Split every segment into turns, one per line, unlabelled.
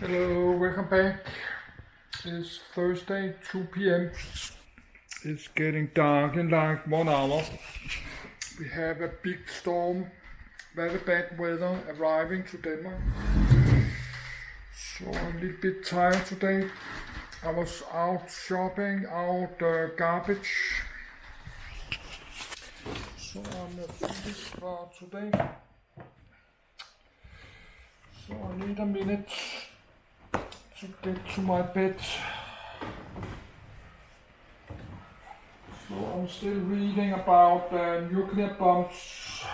Hello, welcome back. It's Thursday, 2 p.m. It's getting dark in like 1 hour. We have a big storm, very bad weather arriving to Denmark. So I'm a little bit tired today. I was out shopping, out garbage. So I'm finished for today. So I need a minute to get to my bed. So I'm still reading about nuclear bombs.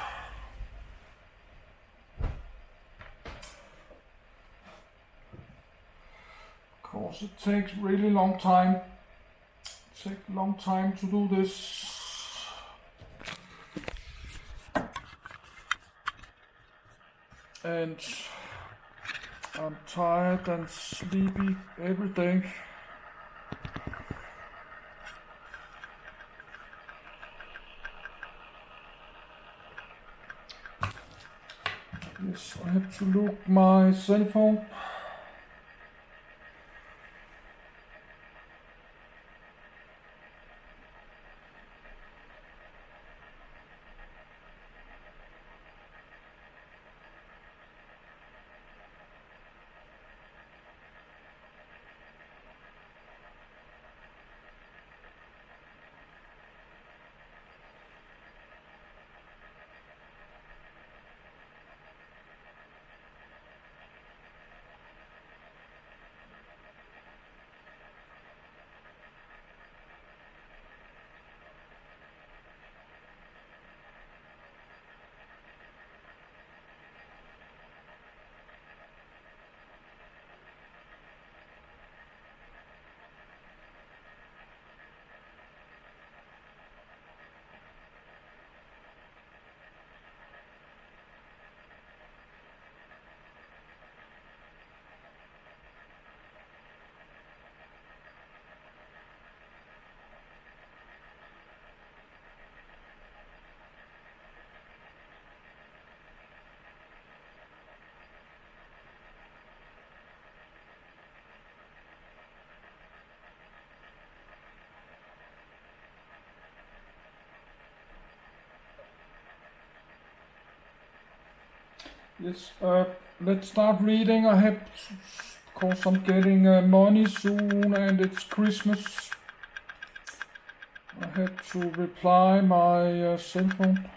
Of course, it takes really long time. It takes a long time to do this. And I'm tired and sleepy every day. Yes, I have to look my cell phone. Yes, let's start reading. Of course, I'm getting money soon and it's Christmas. I have to reply my cell phone.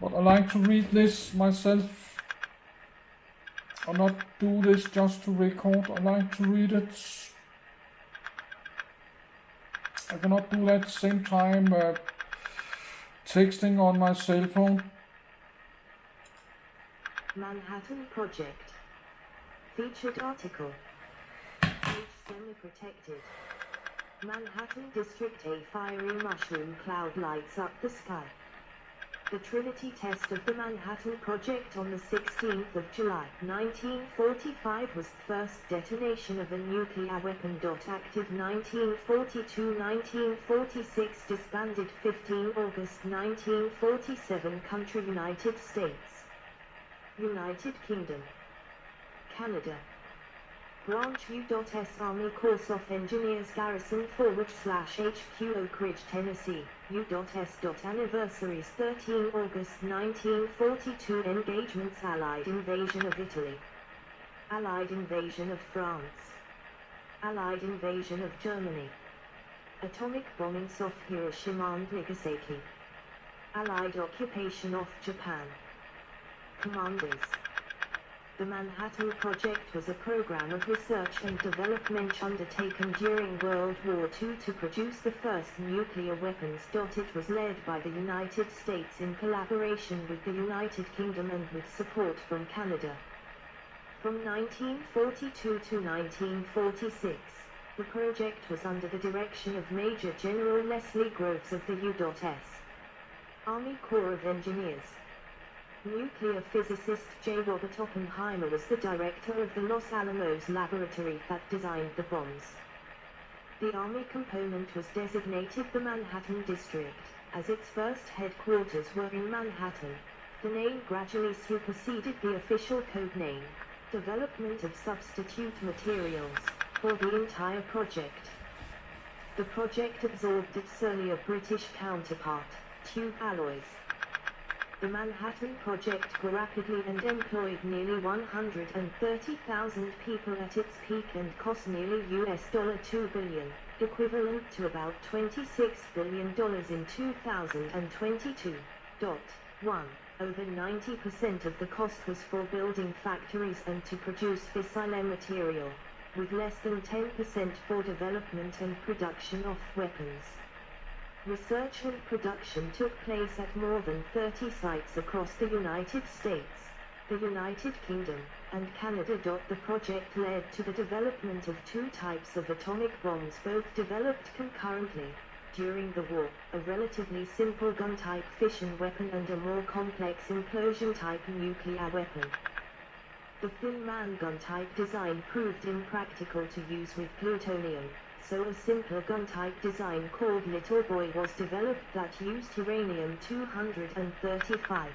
But I like to read this myself. I'll not do this just to record. I like to read it. I cannot do that at the same time texting on my cell phone.
Manhattan Project. Featured article. Page semi-protected. Manhattan District, a fiery mushroom cloud lights up the sky. The Trinity test of the Manhattan Project on the 16th of July, 1945 was the first detonation of a nuclear weapon. Active 1942-1946 disbanded 15 August 1947 Country United States, United Kingdom, Canada. Branch U.S. Army Corps of Engineers Garrison /HQ Oak Ridge, Tennessee, U.S. Anniversaries 13 August 1942 Engagements Allied invasion of Italy, Allied invasion of France, Allied invasion of Germany, atomic bombings of Hiroshima and Nagasaki, Allied occupation of Japan. Commanders. The Manhattan Project was a program of research and development undertaken during World War II to produce the first nuclear weapons. It was led by the United States in collaboration with the United Kingdom and with support from Canada. From 1942 to 1946, the project was under the direction of Major General Leslie Groves of the U.S. Army Corps of Engineers. Nuclear physicist J. Robert Oppenheimer was the director of the Los Alamos laboratory that designed the bombs. The Army component was designated the Manhattan District, as its first headquarters were in Manhattan. The name gradually superseded the official code name. Development of substitute materials for the entire project. The project absorbed its earlier British counterpart, tube alloys. The Manhattan Project grew rapidly and employed nearly 130,000 people at its peak and cost nearly $2 billion, equivalent to about $26 billion in 2022. 1. Over 90% of the cost was for building factories and to produce fissile material, with less than 10% for development and production of weapons. Research and production took place at more than 30 sites across the United States, the United Kingdom, and Canada. The project led to the development of two types of atomic bombs, both developed concurrently during the war, a relatively simple gun-type fission weapon and a more complex implosion-type nuclear weapon. The thin man gun-type design proved impractical to use with plutonium, so a simpler gun-type design called Little Boy was developed that used uranium-235.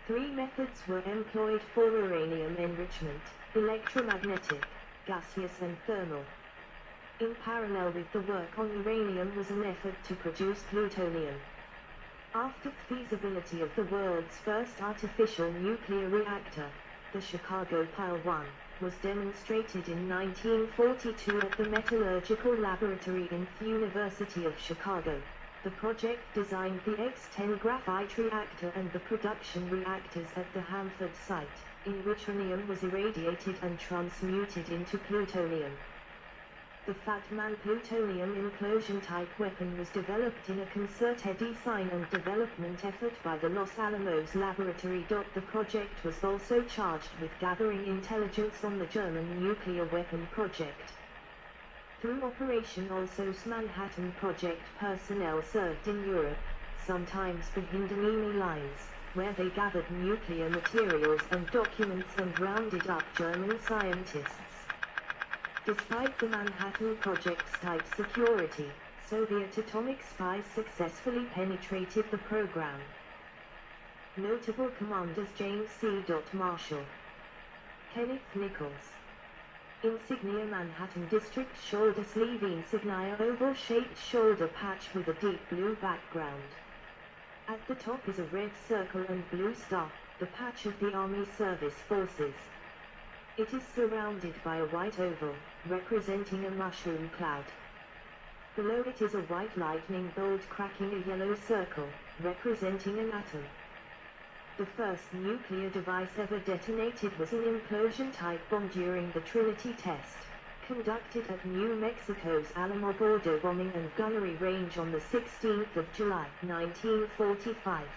Three methods were employed for uranium enrichment: electromagnetic, gaseous and thermal. In parallel with the work on uranium was an effort to produce plutonium. After feasibility of the world's first artificial nuclear reactor, the Chicago Pile 1, was demonstrated in 1942 at the Metallurgical Laboratory in the University of Chicago. The project designed the X-10 graphite reactor and the production reactors at the Hanford site, in which uranium was irradiated and transmuted into plutonium. The Fat Man plutonium implosion-type weapon was developed in a concerted design and development effort by the Los Alamos Laboratory. The project was also charged with gathering intelligence on the German nuclear weapon project. Through Operation Alsos, Manhattan Project personnel served in Europe, sometimes behind enemy lines, where they gathered nuclear materials and documents and rounded up German scientists. Despite the Manhattan Project's tight security, Soviet atomic spies successfully penetrated the program. Notable commanders: James C. Marshall, Kenneth Nichols. Insignia: Manhattan District shoulder sleeve insignia, oval-shaped shoulder patch with a deep blue background. At the top is a red circle and blue star, the patch of the Army Service Forces. It is surrounded by a white oval, representing a mushroom cloud. Below it is a white lightning bolt cracking a yellow circle, representing an atom. The first nuclear device ever detonated was an implosion-type bomb during the Trinity test, conducted at New Mexico's Alamo Border Bombing and Gunnery Range on the 16th of July, 1945.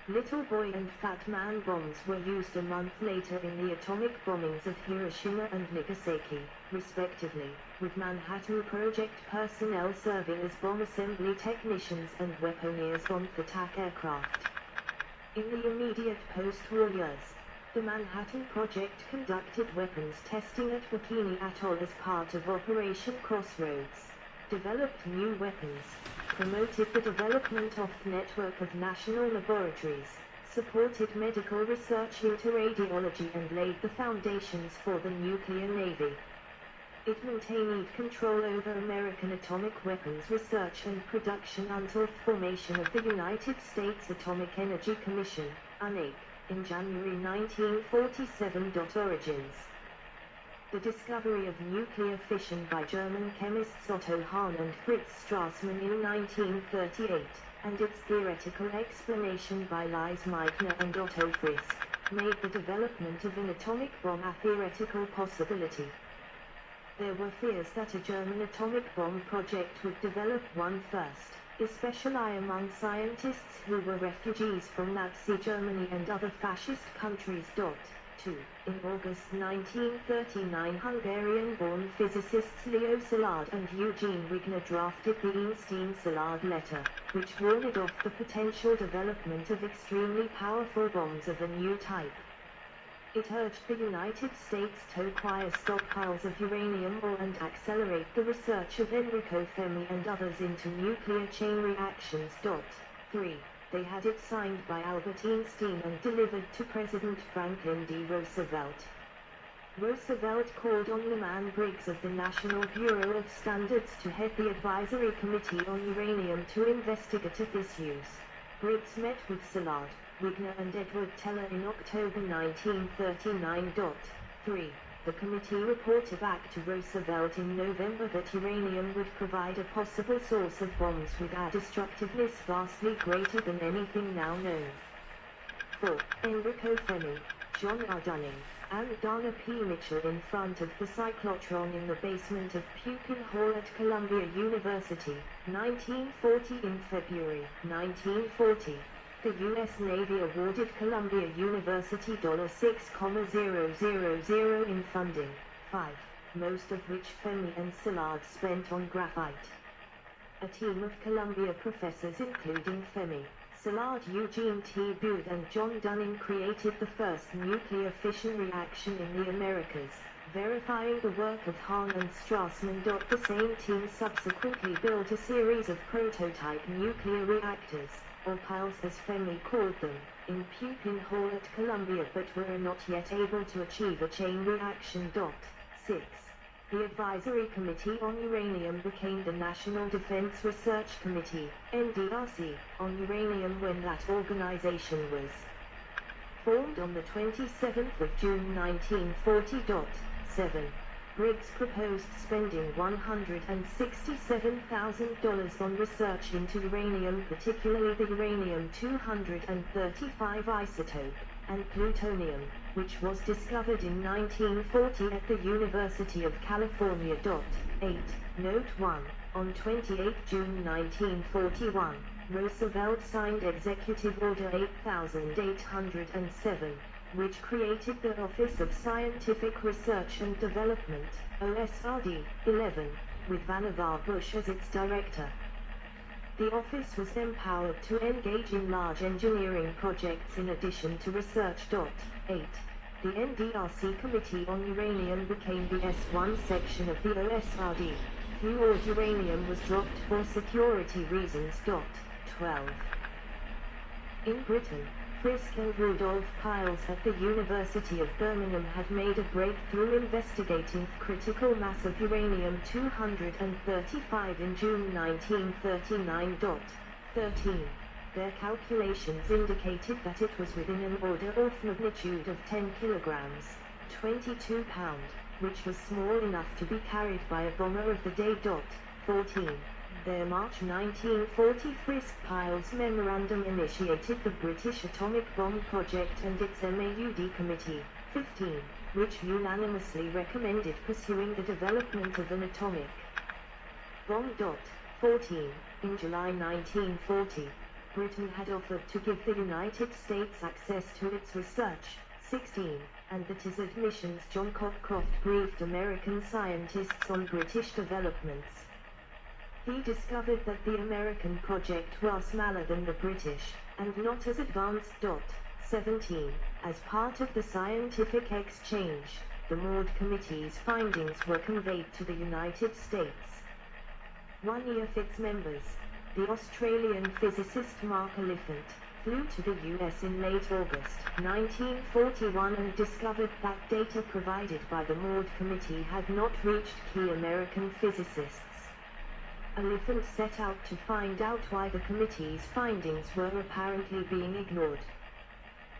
Little Boy and Fat Man bombs were used a month later in the atomic bombings of Hiroshima and Nagasaki, respectively, with Manhattan Project personnel serving as bomb assembly technicians and weaponeers on attack aircraft. In the immediate post-war years, the Manhattan Project conducted weapons testing at Bikini Atoll as part of Operation Crossroads, developed new weapons, promoted the development of the network of national laboratories, supported medical research into radiology and laid the foundations for the nuclear navy. It maintained control over American atomic weapons research and production until the formation of the United States Atomic Energy Commission, UNEC, in January 1947. Origins. The discovery of nuclear fission by German chemists Otto Hahn and Fritz Strassmann in 1938, and its theoretical explanation by Lise Meitner and Otto Frisch, made the development of an atomic bomb a theoretical possibility. There were fears that a German atomic bomb project would develop one first, especially among scientists who were refugees from Nazi Germany and other fascist countries. 2. In August 1939, Hungarian-born physicists Leo Szilard and Eugene Wigner drafted the Einstein-Szilard letter, which warned of the potential development of extremely powerful bombs of a new type. It urged the United States to acquire stockpiles of uranium ore and accelerate the research of Enrico Fermi and others into nuclear chain reactions. 3. They had it signed by Albert Einstein and delivered to President Franklin D. Roosevelt. Roosevelt called on Lyman Briggs of the National Bureau of Standards to head the Advisory Committee on Uranium to investigate issues. Briggs met with Szilard, Wigner and Edward Teller in October 1939. 3. The committee reported back to Roosevelt in November that uranium would provide a possible source of bombs with a destructiveness vastly greater than anything now known. 4. Enrico Fermi, John R. Dunning, and Donna P. Mitchell in front of the cyclotron in the basement of Pupin Hall at Columbia University, 1940. In February 1940, the U.S. Navy awarded Columbia University $6,000 in funding, 5, most of which Fermi and Szilard spent on graphite. A team of Columbia professors including Fermi, Szilard, Eugene T. Booth and John Dunning created the first nuclear fission reaction in the Americas, verifying the work of Hahn and Strassman. The same team subsequently built a series of prototype nuclear reactors, or piles as Fermi called them, in Pupin Hall at Columbia but were not yet able to achieve a chain reaction. 6. The Advisory Committee on Uranium became the National Defense Research Committee, NDRC, on uranium when that organization was formed on the 27th of June 1940. 7. Briggs proposed spending $167,000 on research into uranium, particularly the uranium-235 isotope, and plutonium, which was discovered in 1940 at the University of California. 8. Note 1. On 28 June 1941, Roosevelt signed Executive Order 8807, which created the Office of Scientific Research and Development, OSRD, 11, with Vannevar Bush as its director. The office was empowered to engage in large engineering projects in addition to research. 8. The NDRC Committee on Uranium became the S1 section of the OSRD. Fluored uranium was dropped for security reasons. 12. In Britain, Frisk and Rudolf Piles at the University of Birmingham had made a breakthrough investigating critical mass of uranium-235 in June 1939. 13. Their calculations indicated that it was within an order of magnitude of 10 kilograms, 22 pounds, which was small enough to be carried by a bomber of the day. 14. Their March 1940 Frisk-Piles memorandum initiated the British Atomic Bomb Project and its MAUD Committee, 15, which unanimously recommended pursuing the development of an atomic bomb. 14. In July 1940, Britain had offered to give the United States access to its research, 16, and that his admissions John Cockcroft briefed American scientists on British developments. He discovered that the American project was smaller than the British, and not as advanced. 17. As part of the scientific exchange, the Maud Committee's findings were conveyed to the United States. One of its members, the Australian physicist Mark Oliphant, flew to the US in late August 1941 and discovered that data provided by the Maud Committee had not reached key American physicists. Oliphant set out to find out why the committee's findings were apparently being ignored.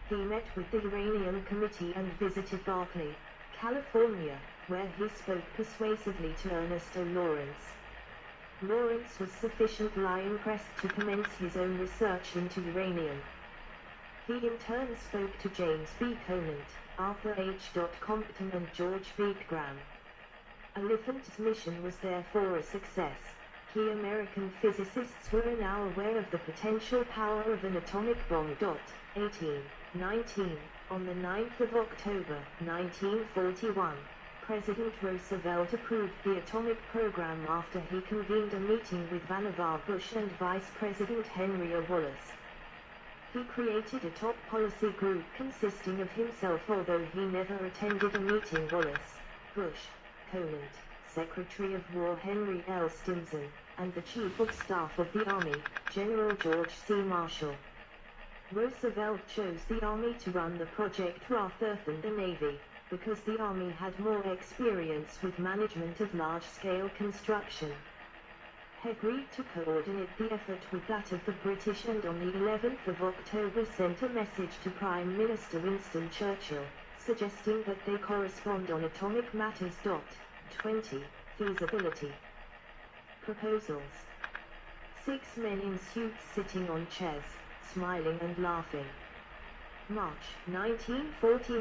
He met with the Uranium Committee and visited Berkeley, California, where he spoke persuasively to Ernest O. Lawrence. Lawrence was sufficiently impressed to commence his own research into uranium. He in turn spoke to James B. Conant, Arthur H. Compton and George Graham. Oliphant's mission was therefore a success. Key American physicists were now aware of the potential power of an atomic bomb. 19. On the 9th of October, 1941, President Roosevelt approved the atomic program after he convened a meeting with Vannevar Bush and Vice President Henry A. Wallace. He created a top policy group consisting of himself, although he never attended a meeting. Wallace, Bush, Conant, Secretary of War Henry L. Stimson, and the Chief of Staff of the Army, General George C. Marshall. Roosevelt chose the Army to run the project rather than the Navy, because the Army had more experience with management of large-scale construction. He agreed to coordinate the effort with that of the British, and on the 11th of October sent a message to Prime Minister Winston Churchill, suggesting that they correspond on atomic matters. 20. Feasibility. Proposals. 6 men in suits sitting on chairs, smiling and laughing. March 1914.